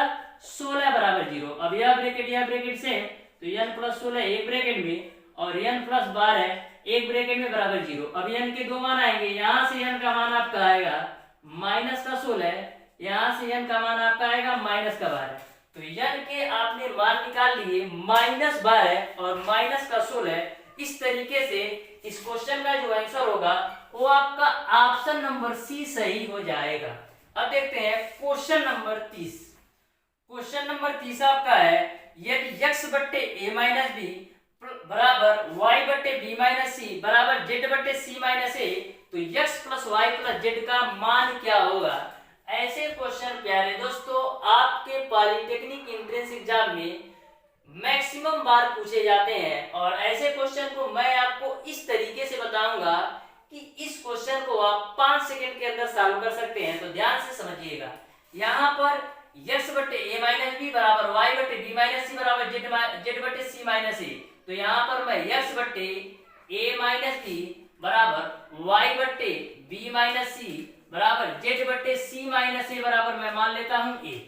16 बराबर 0। अब यह ब्रैकेट से, तो n प्लस 16 एक ब्रैकेट में और n प्लस 12 एक ब्रैकेट में बराबर 0। अब n के दो मान आएंगे, यहाँ से n का मान आपका आएगा माइनस का 16, यहाँ से n का मान आपका आएगा माइनस का 12। तो n के आपने मान निकाल लिए माइनस 12 और माइनस का 16। इस तरीके से इस क्वेश्चन का जो आंसर होगा वो आपका ऑप्शन नंबर सी सही हो जाएगा। अब देखते हैं क्वेश्चन नंबर 30। क्वेश्चन नंबर 30 आपका है, यदि x बट्टे a माइनस बी बराबर y बट्टे बी माइनस सी बराबर z बट्टे सी माइनस ए, तो x plus y plus z का मान क्या होगा। ऐसे क्वेश्चन प्यारे दोस्तों आपके पॉलिटेक्निक एंट्रेंस एग्जाम में मैक्सिमम बार पूछे जाते हैं, और ऐसे क्वेश्चन को मैं आपको इस तरीके से बताऊंगा कि इस क्वेश्चन को आप 5 सेकंड के अंदर सॉल्व कर सकते हैं। तो ध्यान से समझिएगा, यहाँ पर x बट्टे a माइनस बी बराबर y बट्टे b माइनस सी बराबर z बट्टे सी माइनस ए, तो यहाँ पर मैं x बट्टे a माइनस बी बराबर y बट्टे b माइनस सी बराबर z बट्टे सी माइनस ए बराबर मैं मान लेता हूँ 1।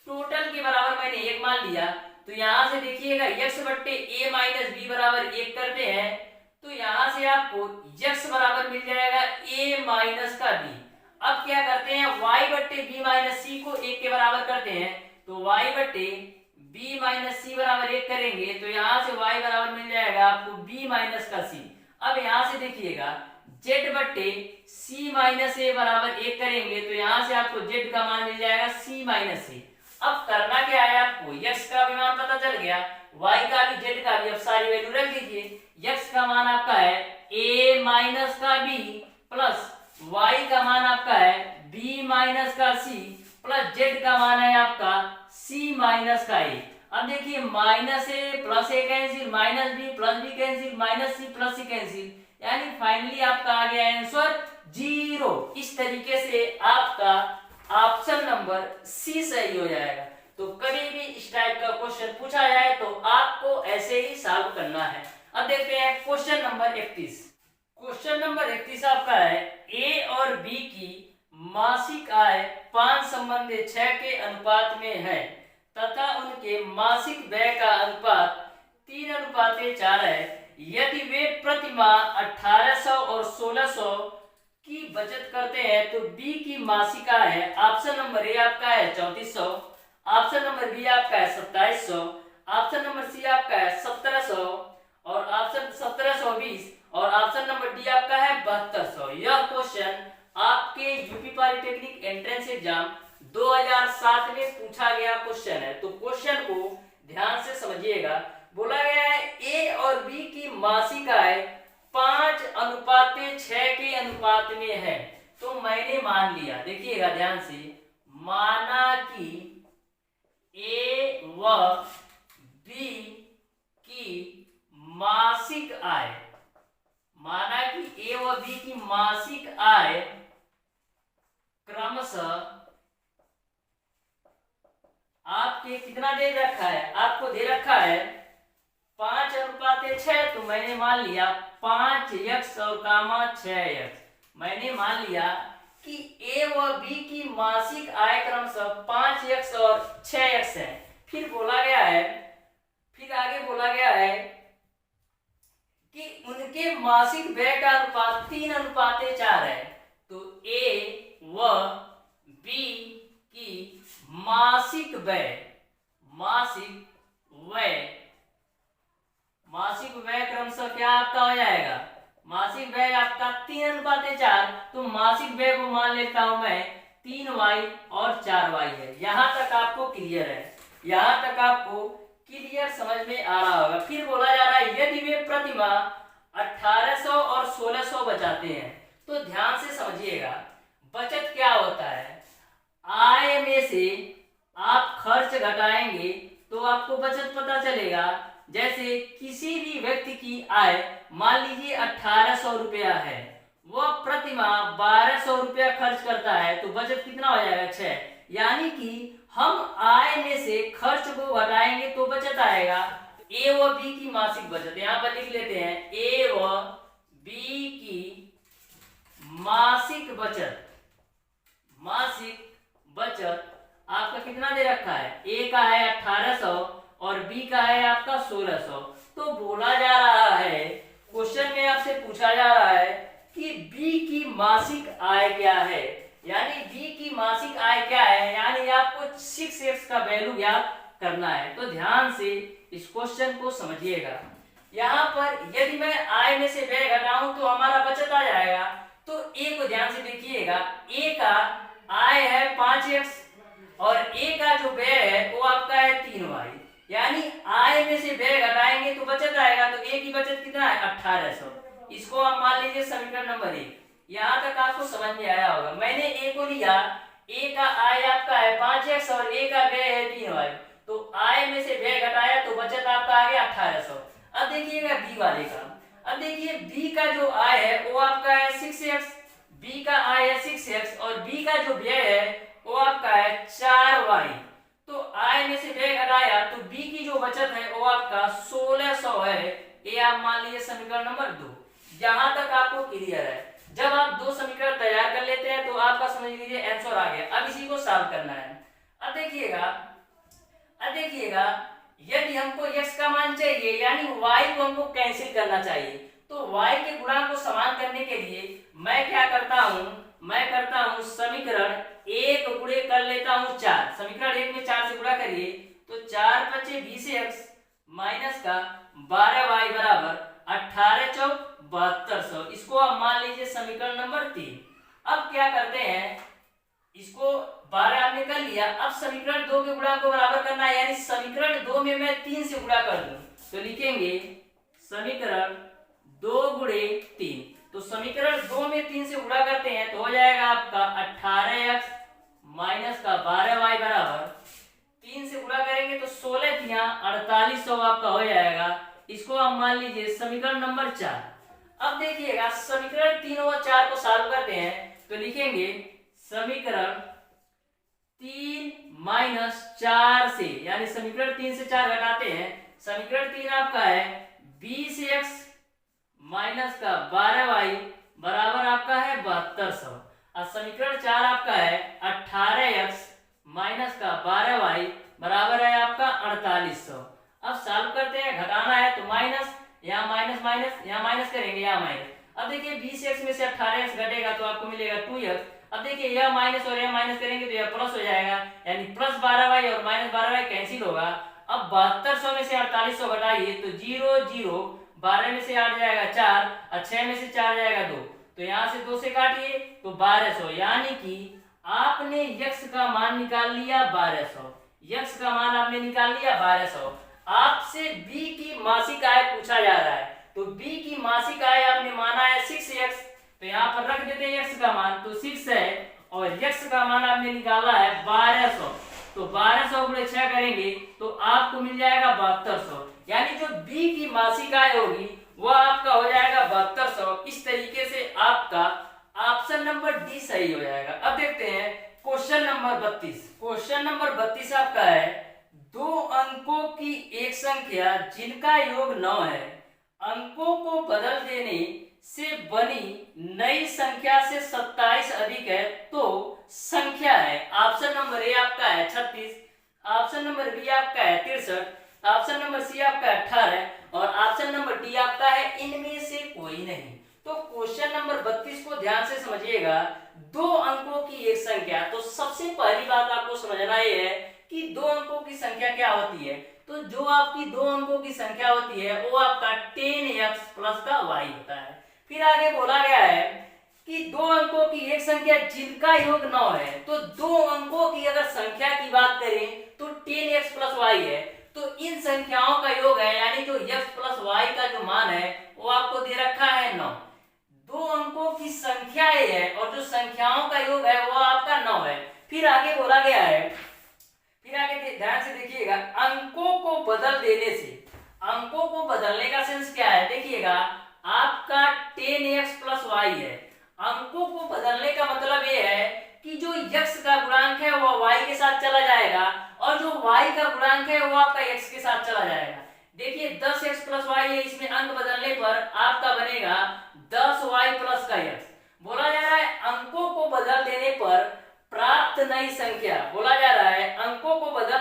टोटल के बराबर मैंने 1 मान लिया, तो यहाँ से देखिएगा x बट्टे a माइनस बी बराबर 1 करते हैं, तो यहाँ से आपको x बराबर मिल जाएगा a माइनस का b। अब क्या करते हैं, y बट्टे b माइनस सी को 1 के बराबर करते हैं, तो y बट्टे b माइनस सी बराबर 1 करेंगे, तो यहाँ से y बराबर मिल जाएगा आपको b माइनस का c। अब यहाँ से देखिएगा z बट्टे c माइनस ए बराबर 1 करेंगे, तो यहाँ से आपको z का मान मिल जाएगा c माइनस ए। अब करना क्या है, आपको x का भी मान पता चल गया, y का भी z का भी। अब सारी वैल्यू रख दीजिए, x का मान आपका है a माइनस का b प्लस y का मान आपका है b माइनस का c प्लस z का मान है आपका c माइनस का a। अब देखिए minus a plus a cancel, minus b plus b cancel, minus c plus c cancel, यानी फाइनली आपका आ गया आंसर 0। इस तरीके से आपका ऑप्शन नंबर सी सही हो जाएगा। तो कभी भी इस टाइप का क्वेश्चन पूछा जाए तो आपको ऐसे ही सॉल्व करना है। अब देखते हैं क्वेश्चन नंबर 31। क्वेश्चन नंबर 31 आपका है, ए और बी की मासिक आय 5 संबंधी 6 के अनुपात में है तथा उनके मासिक व्यय का अनुपात 3:4 है। यदि वे प्रति माह 1800 और 1600 की बचत करते हैं तो बी की मासिक आय है, ऑप्शन नंबर ए आपका है 3400, ऑप्शन नंबर बी आपका है 2700, ऑप्शन नंबर सी आपका है 1700 और ऑप्शन 1720 और ऑप्शन नंबर डी आपका है 7200। यह क्वेश्चन आपके यूपी पॉलिटेक्निक एंट्रेंस एग्जाम 2007 में पूछा गया क्वेश्चन है। तो क्वेश्चन को ध्यान से समझिएगा। बोला गया है ए और बी की मासिक आय 5:6 के अनुपात में है, तो मैंने मान लिया, देखिएगा ध्यान से, माना कि ए व बी की मासिक आय, माना कि ए व बी की मासिक आय क्रमशः आपके कितना दे रखा है, आपको दे रखा है 5:6, तो मैंने मान लिया 5x और 6x। मैंने मान लिया कि ए व बी की मासिक आय क्रमशः 5x और 6x है। फिर बोला गया है, फिर आगे बोला गया है कि उनके मासिक व्यय का अनुपात 3:4 है। तो ए व बी की मासिक व्यय, मासिक व्यय क्रमशः क्या आपका हो जाएगा, मासिक व्यय आपका 3:4, तो मासिक व्यय को मान लेता हूं मैं 3y और 4y है। यहां तक आपको क्लियर है, यहां तक आपको क्लियर समझ में आ रहा होगा। फिर बोला जा रहा है यदि वे प्रतिमाह 1800 और 1600 बचाते हैं, तो ध्यान से समझिएगा बचत क्या होता है। आय में से आप खर्च घटाएंगे तो आपको बचत पता चलेगा। जैसे किसी भी व्यक्ति की आय मान लीजिए 1800 रुपया है, वह प्रतिमाह 1200 रुपया खर्च करता है, तो बचत कितना हो जाएगा 6। यानी कि हम आय में से खर्च को घटाएंगे तो बचत आएगा। ए व बी की मासिक बचत यहाँ पर लिख लेते हैं, ए व बी की मासिक बचत, मासिक बचत आपका कितना दे रखा है, ए का है 1800 और बी का है आपका 1600। तो बोला जा रहा है, क्वेश्चन में आपसे पूछा जा रहा है कि बी की मासिक आय क्या है, यानी बी की मासिक आय क्या है, यानी आपको 6x का वैल्यू ज्ञात करना है। तो ध्यान से इस क्वेश्चन को समझिएगा। यहाँ पर यदि मैं आय में से व्यय घटाऊं तो हमारा बचत आ जाएगा। तो ए को ध्यान से देखिएगा, ए का आय है 5x और ए का जो व्यय है वो आपका है 3y, यानी आय में से व्यय घटाएंगे तो बचत आएगा। तो ए की बचत कितना है 1800। इसको आप मान लीजिए समीकरण नंबर 1। यहाँ तक आपको समझ में आया होगा। मैंने ए को लिया, ए का आय आपका है 5x और ए का व्यय है 3y, तो आय में से व्यय घटाया तो बचत आपका आ गया 1800। अब देखिएगा बी वाले का, अब देखिए बी का जो आय है वो आपका है 6x, बी का आय है 6x और बी का जो व्यय है वो आपका है 4y। तो आय में से व्यय घटाया तो बी की जो बचत है वो आपका 1600 है। ये आप मान लीजिए समीकरण नंबर 2। जहां तक आपको क्लियर है, जब आप दो समीकरण तैयार कर लेते हैं तो आपका समझ लीजिए आंसर आ गया। अब इसी को सॉल्व करना है। अब देखिएगा यदि हमको x का मान चाहिए यानी y को हमको कैंसिल करना चाहिए, तो y के गुणांक को समान करने के लिए मैं क्या करता हूं, मैं करता हूं समीकरण 1 गुणे कर लेता हूं 4। समीकरण 1 में 4 से गुणा करिए तो 4 × 20x माइनस का 12y बराबर 18 चौक 7200। इसको आप मान लीजिए समीकरण नंबर 3। अब क्या करते हैं, इसको 12 आपने कर लिया। अब समीकरण 2 के गुणांक को बराबर करना है, यानी समीकरण 2 में मैं 3 से गुणा कर दूं तो लिखेंगे समीकरण 2 गुणे 3। तो समीकरण 2 में 3 से गुणा करते हैं तो हो जाएगा आपका 18x माइनस का 12y बराबर 3 से गुणा करेंगे तो 16 × 4800 आपका हो जाएगा। इसको आप मान लीजिए समीकरण नंबर 4। अब देखिएगा समीकरण 3 और 4 को सॉल्व करते हैं तो लिखेंगे समीकरण 3 माइनस 4 से, यानी समीकरण 3 से 4 घटाते हैं। समीकरण 3 आपका है 20x माइनस का 12y बराबर आपका है 7200 और समीकरण 4 आपका है 18x माइनस का 12y बराबर है आपका 4800। अब सॉल्व करते हैं, घटाना है तो माइनस, यहाँ माइनस माइनस, यहाँ माइनस करेंगे, यहाँ माइनस। अब देखिए 20x में से 18x घटेगा तो आपको मिलेगा 2x। अब देखिए यह माइनस और यह माइनस करेंगे तो यह प्लस हो जाएगा, यानी प्लस 12y और माइनस 12y कैंसिल होगा। अब 7200 में से 4800 घटाइए तो 0 0, 12 में से 8 जाएगा 4 और 6 में से 4 जाएगा 2, तो यहाँ से 2 से काटिए तो 1200, यानी कि आपने x का मान निकाल लिया 1200। x का मान आपने निकाल लिया 1200। आपसे b की मासिक आय पूछा जा रहा है, तो b की मासिक आय आपने माना है 6x, तो यहाँ पर रख देते हैं x का मान, तो 6 है और x का मान आपने निकाला है 1200, तो 1200 गुणे 6 करेंगे तो आपको मिल जाएगा 7200, यानी जो b की मासिक आय होगी वह आपका हो जाएगा 7200। इस तरीके से आपका ऑप्शन नंबर डी सही हो जाएगा। अब देखते हैं क्वेश्चन नंबर 32। क्वेश्चन नंबर 32 आपका है, दो अंकों की एक संख्या जिनका योग 9 है, अंकों को बदल देने से बनी नई संख्या से 27 अधिक है तो संख्या है। ऑप्शन नंबर ए आपका है 36, ऑप्शन नंबर बी आपका है 63, ऑप्शन नंबर सी आपका 18 और ऑप्शन नंबर डी आपका है इनमें से कोई नहीं। तो क्वेश्चन नंबर 32 को ध्यान से समझिएगा। दो अंकों की एक संख्या, तो सबसे पहली बात आपको समझना ये है कि दो अंकों की संख्या क्या होती है। तो जो आपकी दो अंकों की संख्या होती है वो आपका 10x प्लस का y होता है। फिर आगे बोला गया है कि दो अंकों की एक संख्या जिनका योग 9 है, तो दो अंकों की अगर संख्या की बात करें तो 10x प्लस वाई है, तो इन संख्याओं का योग है, यानी जो x प्लस वाई का जो मान है वो आपको दे रखा है 9। दो अंकों की संख्या है और जो संख्याओं का योग है वो आपका 9 है। फिर आगे बोला गया है, फिर आगे ध्यान से देखिएगा, अंकों को बदल देने से, अंकों को बदलने का सेंस क्या है, देखिएगा आपका 10x प्लस वाई है, अंकों को बदलने का मतलब ये है कि जो x का गुणांक है वो y के साथ चला जाएगा और जो y का गुणांक है वो आपका x के साथ चला जाएगा। देखिए 10x प्लस वाई है, इसमें अंक बदलने पर आपका बनेगा 10y प्लस का x। बोला जा रहा है अंकों को बदल देने पर प्राप्त नई संख्या, बोला जा रहा है अंकों को बदल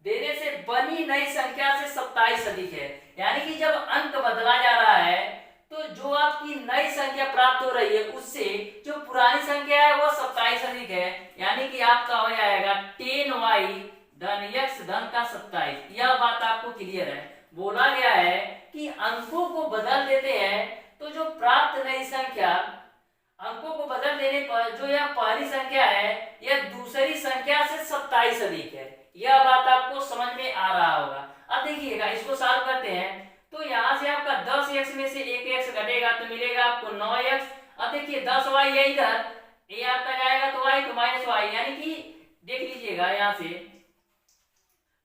देने से बनी नई संख्या से 27 अधिक है, यानी कि जब अंक बदला जा रहा है तो जो आपकी नई संख्या प्राप्त हो रही है उससे जो पुरानी संख्या है वो 27 अधिक है, यानी कि आपका हो जाएगा 10y धन x धन का 27। यह बात आपको क्लियर है। बोला गया है कि अंकों को बदल देते हैं तो जो प्राप्त नई संख्या, अंकों को बदल देने पर जो यह पहली संख्या है यह दूसरी संख्या से 27 अधिक है। यह बात आपको समझ में आ रहा होगा। अब देखिएगा इसको सॉल्व करते हैं, तो यहाँ से आपका 10x में से 1x घटेगा तो मिलेगा आपको 9x। अब देखिए 10y है इधर, ये आपका जाएगा तो y तो माइनस y, यानी कि देख लीजिएगा यहाँ से,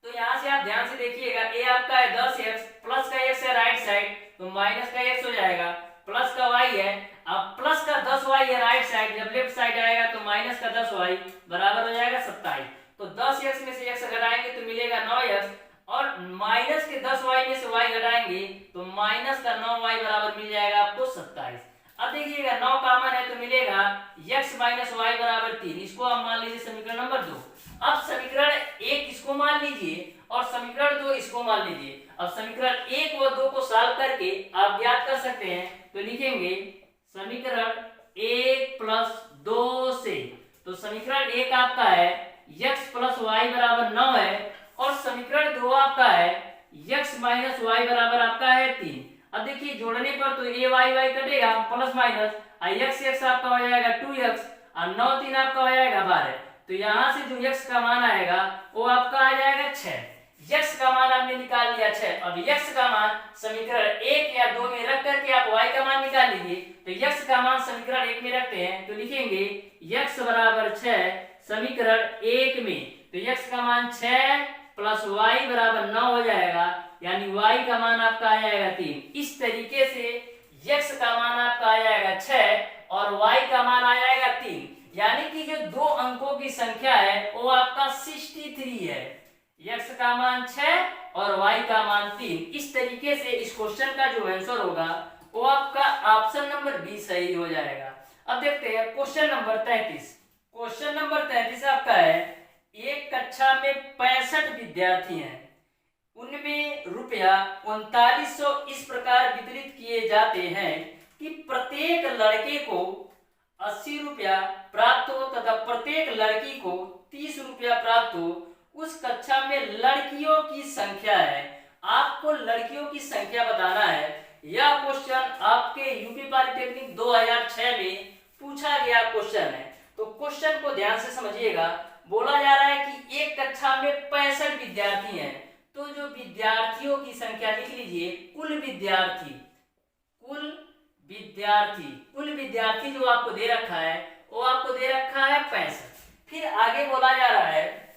तो यहाँ से आप ध्यान से देखिएगा, ये आपका है 10x प्लस का x है राइट साइड तो माइनस का x हो जाएगा, प्लस का y है, अब प्लस का 10y है राइट साइड, जब लेफ्ट साइड आएगा तो माइनस का 10y बराबर हो जाएगा 27। तो 10x में से x घटाएंगे तो मिलेगा 9x और माइनस के 10y में से y घटाएंगे तो माइनस का 9y बराबर मिल जाएगा आपको 27। अब देखिएगा 9 कॉमन है तो मिलेगा x माइनस y बराबर 3। इसको आप मान लीजिए समीकरण नंबर 2। अब समीकरण 1 इसको मान लीजिए और समीकरण 2 इसको मान लीजिए। अब समीकरण 1 और 2 को सॉल्व करके आप ज्ञात कर सकते हैं, तो लिखेंगे समीकरण 1 प्लस 2 से, तो समीकरण 1 आपका है x प्लस y बराबर 9 है और समीकरण 2 आपका है x माइनस y बराबर आपका है 3। अब देखिए जोड़ने पर तो ये y कटेगा प्लस माइनस, x आपका हो जाएगा 2x और 9 3 आपका हो जाएगा 12। तो यहाँ से जो x का मान आएगा वो आपका आ जाएगा 6। x का मान आपने निकाल लिया 6। अब x का मान समीकरण 1 या 2 में रख करके आप y का मान निकाल लीजिए। तो x का मान समीकरण 1 में रखते हैं तो लिखेंगे x बराबर 6 समीकरण 1 में, तो x का मान 6 प्लस y बराबर 9 हो जाएगा, यानी y का मान आपका आ जाएगा 3। इस तरीके से x का मान आपका आ जाएगा 6 और y का मान आ जाएगा 3, यानी कि जो दो अंकों की संख्या है वो आपका 63 है। x का मान 6 और y का मान 3। इस तरीके से इस क्वेश्चन का जो आंसर होगा वो आपका ऑप्शन नंबर बी सही हो जाएगा। अब देखते हैं क्वेश्चन नंबर 33। क्वेश्चन नंबर 33 आपका है, एक कक्षा में 65 विद्यार्थी हैं, उनमें रुपया 3900 इस प्रकार वितरित किए जाते हैं कि प्रत्येक लड़के को 80 रुपया प्राप्त हो तथा प्रत्येक लड़की को 30 रुपया प्राप्त हो। उस कक्षा में लड़कियों की संख्या है, आपको लड़कियों की संख्या बताना है। यह क्वेश्चन आपके यूपी पॉलिटेक्निक 2006 में पूछा गया क्वेश्चन है, तो क्वेश्चन को ध्यान से समझिएगा। बोला जा रहा है कि एक कक्षा में 65 विद्यार्थी हैं, तो जो विद्यार्थियों की संख्या लिख लीजिए, कुल विद्यार्थी जो आपको दे रखा है वो आपको दे रखा है 65। फिर आगे बोला जा रहा है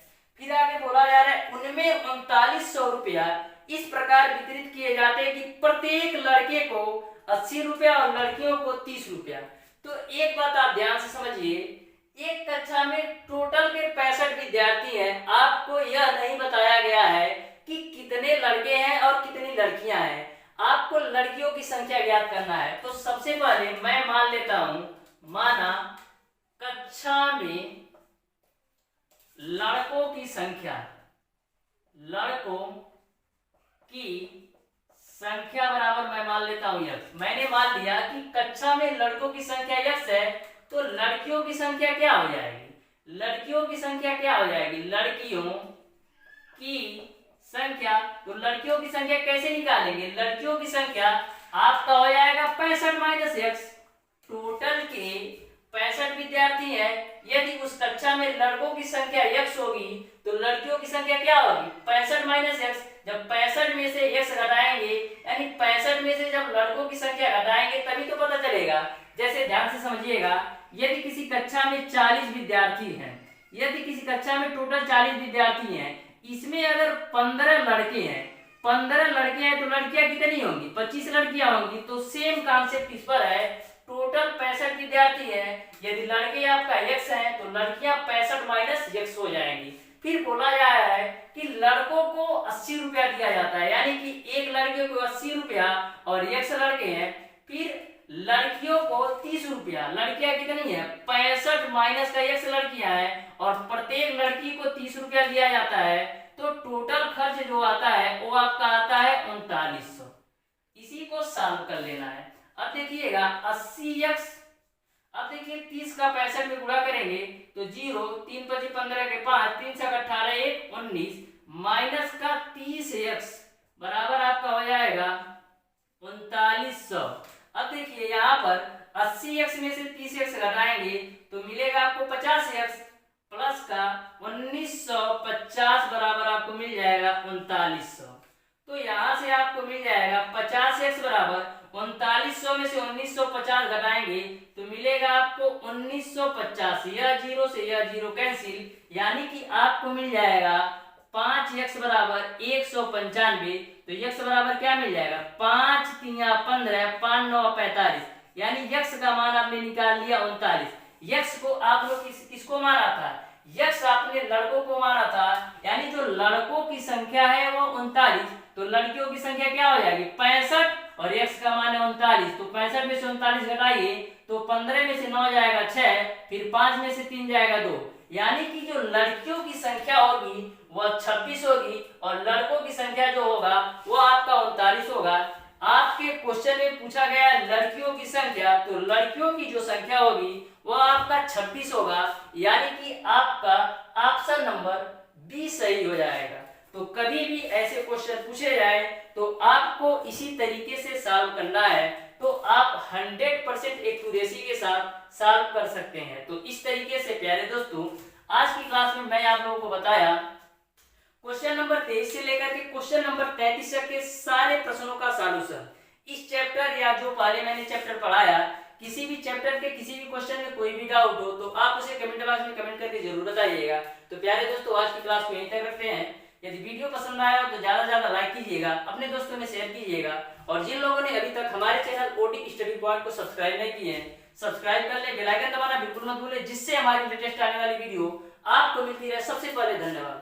उनमें 3900 रुपया इस प्रकार वितरित किए जाते हैं कि प्रत्येक लड़के को 80 रुपया और लड़कियों को 30 रुपया। तो एक बात आप ध्यान से समझिए, एक कक्षा में टोटल के 65 विद्यार्थी हैं, आपको यह नहीं बताया गया है कि कितने लड़के हैं और कितनी लड़कियां हैं, आपको लड़कियों की संख्या ज्ञात करना है। तो सबसे पहले मैं मान लेता हूं, माना कक्षा में लड़कों की संख्या बराबर मैं मान लेता हूं x। मैंने मान लिया कि कक्षा में लड़कों की संख्या x है, तो लड़कियों की संख्या क्या हो जाएगी, लड़कियों की संख्या कैसे निकालेंगे, लड़कियों की संख्या आपका हो जाएगा 65 - माइनस एक्स टोटल के 65 विद्यार्थी हैं। यदि उस कक्षा में लड़कों की संख्या x होगी तो लड़कियों की संख्या क्या होगी 65 माइनस एक्स। जब 65 में से x घटाएंगे यानी 65 में से जब लड़कों की संख्या घटाएंगे तभी तो पता चलेगा। जैसे ध्यान से समझिएगा, यदि किसी कक्षा में 40 विद्यार्थी हैं, यदि किसी कक्षा में टोटल 40 विद्यार्थी हैं, इसमें अगर 15 लड़के हैं, 15 लड़के हैं तो लड़कियां कितनी होंगी 25 लड़कियां होंगी। तो सेम कॉन्सेप्ट इस पर है, टोटल 65 विद्यार्थी हैं, यदि लड़के आपका x है तो लड़कियां 65 माइनस x हो जाएंगी। फिर बोला जा रहा है कि लड़कों को 80 रुपया दिया जाता है, यानी कि एक लड़के को 80 रुपया और x लड़के हैं। फिर लड़कियों को 30 रुपया, लड़कियां कितनी है 65 माइनस का x लड़कियां हैं और प्रत्येक लड़की को 30 रुपया दिया जाता है। तो टोटल खर्च जो आता है वो आपका आता है 3900। इसी को सॉल्व कर लेना है। अब देखिएगा 80x, अब देखिए 30 का 65 में गुणा करेंगे तो 0, 3 × 5 = 15 के 5, 3 × 18 1 19 माइनस का 30x बराबर आपका हो जाएगा 3900। अब देखिए यहाँ पर 80x में से 30x घटाएंगे तो मिलेगा आपको 50x प्लस का 1950 बराबर आपको मिल जाएगा 3900। तो यहाँ से आपको मिल जाएगा 50x बराबर 3900 में से 1950 घटाएंगे तो मिलेगा आपको 1950। यह 0 से यह 0 कैंसिल, यानी कि आपको मिल जाएगा 5x बराबर 195। तो x बराबर क्या मिल जाएगा 5 × 3 = 15, 5 × 9 = 45, यानी x का मान आपने निकाल लिया 39। x को आप लोग किसको माना था, x आपने लड़कों को माना था, यानी जो लड़कों की संख्या है वो 39, तो लड़कियों की संख्या क्या हो जाएगी 65 और x का मान है 39। तो 65 में से 39 घटाइए तो 15 में से 9 जाएगा 6, फिर 5 में से 3 जाएगा 2, यानी कि जो लड़कियों की संख्या होगी वह 26 होगी और लड़कों की संख्या जो होगा वो आपका 39 होगा। आपके क्वेश्चन में पूछा गया है लड़कियों की संख्या, तो लड़कियों की जो संख्या होगी वह आपका 26 होगा, यानी कि आपका ऑप्शन नंबर बी सही हो जाएगा। तो कभी भी ऐसे क्वेश्चन पूछे जाए तो आपको इसी तरीके से सॉल्व करना है, तो आप 100% एक्यूरेसी के साथ सॉल्व कर सकते हैं। तो इस तरीके से प्यारे दोस्तों आज की क्लास में मैं आप लोगों को बताया क्वेश्चन नंबर 23 से लेकर के क्वेश्चन नंबर 33 तक के सारे प्रश्नों का सॉल्यूशन। इस चैप्टर या जो पहले मैंने चैप्टर पढ़ाया, किसी भी चैप्टर के किसी भी क्वेश्चन में कोई भी डाउट हो तो आप उसे कमेंट बॉक्स में कमेंट करके जरूर बताइएगा। तो प्यारे दोस्तों आज की क्लास को यहीं तक रखते हैं। यदि वीडियो पसंद आया हो तो ज्यादा से ज्यादा लाइक कीजिएगा, अपने दोस्तों में शेयर कीजिएगा, और जिन लोगों ने अभी तक हमारे चैनल ओडी स्टडी पॉइंट को सब्सक्राइब नहीं किए हैं सब्सक्राइब कर ले, बेल आइकन दबाना बिल्कुल मत भूलें, जिससे हमारी लेटेस्ट आने वाली वीडियो आपको मिलती रहे सबसे पहले। धन्यवाद।